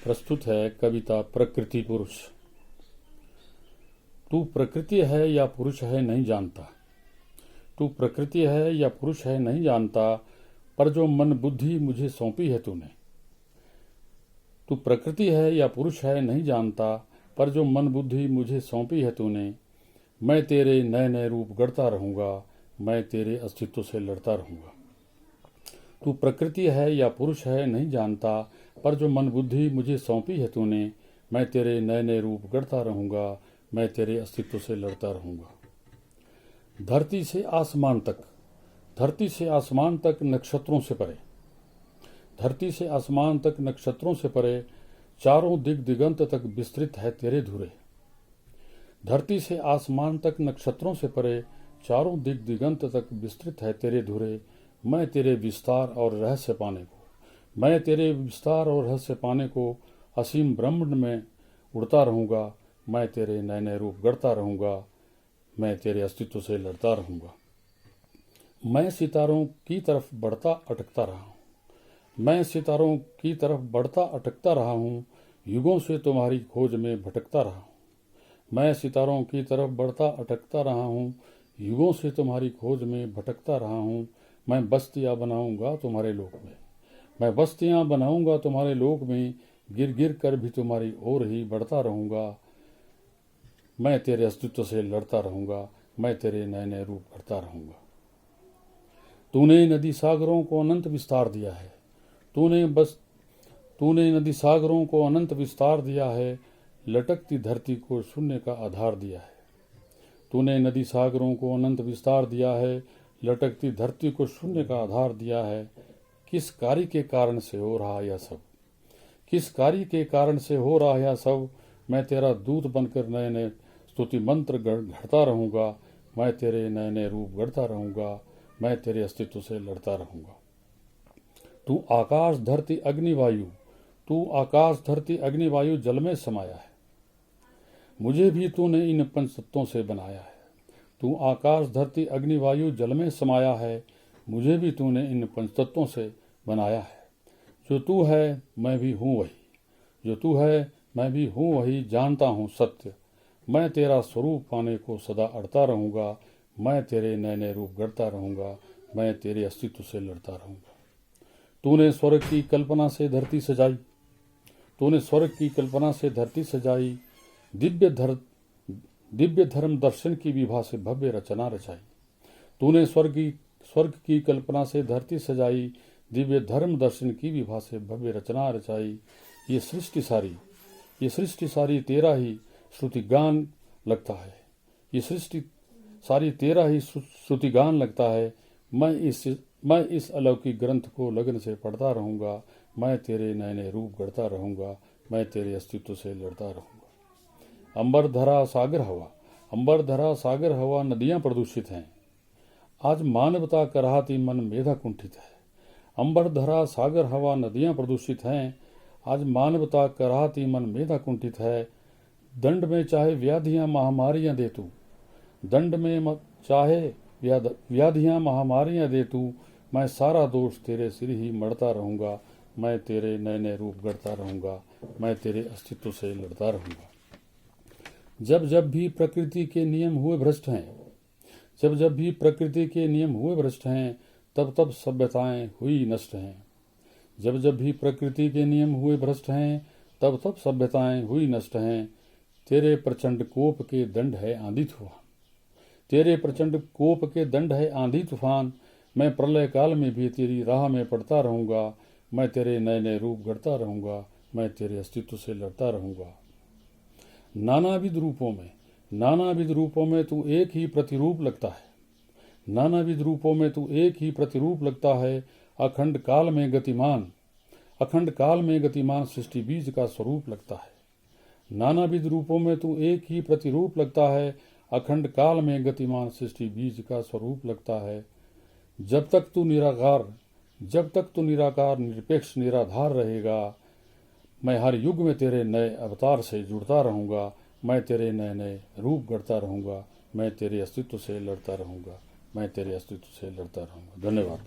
प्रस्तुत है कविता प्रकृति पुरुष। तू प्रकृति है या पुरुष है नहीं जानता, तू प्रकृति है या पुरुष है नहीं जानता, पर जो मन बुद्धि मुझे सौंपी है तूने। तू प्रकृति है या पुरुष है नहीं जानता, पर जो मन बुद्धि मुझे सौंपी है तूने। मैं तेरे नए नए रूप गढ़ता रहूंगा, मैं तेरे अस्तित्व से लड़ता रहूंगा। तू प्रकृति है या पुरुष है नहीं जानता, पर जो मन बुद्धि मुझे सौंपी है तूने। मैं तेरे नए नए रूप गढ़ता रहूंगा, मैं तेरे अस्तित्व से लड़ता रहूंगा। धरती से आसमान तक, धरती से आसमान तक नक्षत्रों से परे, धरती से आसमान तक नक्षत्रों से परे, चारों दिग दिगंत तक विस्तृत है तेरे धुरे। धरती से आसमान तक नक्षत्रों से परे, चारों दिग दिगंत तक विस्तृत है तेरे धुरे। मैं तेरे विस्तार और रहस्य पाने को, मैं तेरे विस्तार और रहस्य पाने को असीम ब्रह्मांड में उड़ता रहूंगा। मैं तेरे नए नए रूप गढ़ता रहूंगा, मैं तेरे अस्तित्व से लड़ता रहूंगा। मैं सितारों की तरफ बढ़ता अटकता रहा हूँ, मैं सितारों की तरफ बढ़ता अटकता रहा हूँ, युगों से तुम्हारी खोज में भटकता रहा हूँ। मैं सितारों की तरफ बढ़ता अटकता रहा हूँ, युगों से तुम्हारी खोज में भटकता रहा हूँ। मैं बस्तियाँ बनाऊंगा तुम्हारे लोक में, मैं बस्तियाँ बनाऊंगा तुम्हारे लोक में, गिर गिर कर भी तुम्हारी ओर ही बढ़ता रहूंगा। मैं तेरे अस्तित्व से लड़ता रहूंगा, मैं तेरे नए नए रूप गढ़ता रहूंगा। तूने नदी सागरों को अनंत विस्तार दिया है, तूने नदी सागरों को अनंत विस्तार दिया है, लटकती धरती को शून्य का आधार दिया है। तूने नदी सागरों को अनंत विस्तार दिया है, लटकती धरती को शून्य का आधार दिया है। किस कार्य के कारण से हो रहा यह सब, किस कार्य के कारण से हो रहा यह सब। मैं तेरा दूत बनकर नए नए स्तुति मंत्र गढ़ता रहूंगा, मैं तेरे नए नए रूप गढ़ता रहूंगा, मैं तेरे अस्तित्व से लड़ता रहूंगा। तू आकाश धरती अग्निवायु, तू आकाश धरती अग्निवायु जल में समाया है, मुझे भी तूने इन पंच तत्वों से बनाया है। तू आकाश धरती अग्निवायु जल में समाया है, मुझे भी तूने इन पंच तत्वों से बनाया है। जो तू है मैं भी हूँ वही, जो तू है मैं भी हूँ वही, जानता हूँ सत्य। मैं तेरा स्वरूप पाने को सदा अड़ता रहूंगा, मैं तेरे नए नए रूप गढ़ता रहूंगा, मैं तेरे अस्तित्व से लड़ता रहूंगा। तूने स्वर्ग की कल्पना से धरती सजाई, तूने स्वर्ग की कल्पना से धरती सजाई, दिव्य धर्म दर्शन की विभा से भव्य रचना रचाई। तूने स्वर्ग की कल्पना से धरती सजाई, दिव्य धर्म दर्शन की विभा से भव्य रचना रचाई। ये सृष्टि सारी तेरा ही श्रुतिगान लगता है, ये सृष्टि सारी तेरा ही श्रुतिगान लगता है। मैं इस अलौकिक ग्रंथ को लगन से पढ़ता रहूंगा, मैं तेरे नए नए रूप गढ़ता रहूंगा, मैं तेरे अस्तित्व से लड़ता रहूंगा। अंबर धरा सागर हवा, अंबर धरा सागर हवा नदियां प्रदूषित हैं, आज मानवता कराहती मन मेधा कुंठित है। अंबर धरा सागर हवा नदियां प्रदूषित हैं, आज मानवता कराहती मन मेधा कुंठित है। दंड में चाहे व्याधियां महामारियां दे तू, दंड में चाहे व्याधियां महामारियां दे तू, मैं सारा दोष तेरे सिर ही मढ़ता रहूंगा, मैं तेरे नए नए रूप गढ़ता रहूंगा, मैं तेरे अस्तित्व से लड़ता रहूंगा। जब जब भी प्रकृति के नियम हुए भ्रष्ट हैं, जब जब भी प्रकृति के नियम हुए भ्रष्ट हैं, तब तब सभ्यताएं हुई नष्ट हैं। जब जब भी प्रकृति के नियम हुए भ्रष्ट हैं, तब तब सभ्यताएं हुई नष्ट हैं। तेरे प्रचंड कोप के दंड है आंधी तूफान, तेरे प्रचंड कोप के दंड है आंधी तूफान। मैं प्रलय काल में भी तेरी राह में पड़ता रहूंगा, मैं तेरे नए नए रूप गढ़ता रहूंगा, मैं तेरे अस्तित्व से लड़ता रहूंगा। नानाविध रूपों में तू एक ही प्रतिरूप लगता है, नानाविध रूपों में तू एक ही प्रतिरूप लगता है। अखंड काल में गतिमान सृष्टि बीज का स्वरूप लगता है। नानाविध रूपों में तू एक ही प्रतिरूप लगता है, अखंड काल में गतिमान सृष्टि बीज का स्वरूप लगता है। जब तक तू निराकार निरपेक्ष निराधार रहेगा, मैं हर युग में तेरे नए अवतार से जुड़ता रहूंगा, मैं तेरे नए नए रूप गढ़ता रहूंगा, मैं तेरे अस्तित्व से लड़ता रहूंगा, मैं तेरे अस्तित्व से लड़ता रहूंगा। धन्यवाद।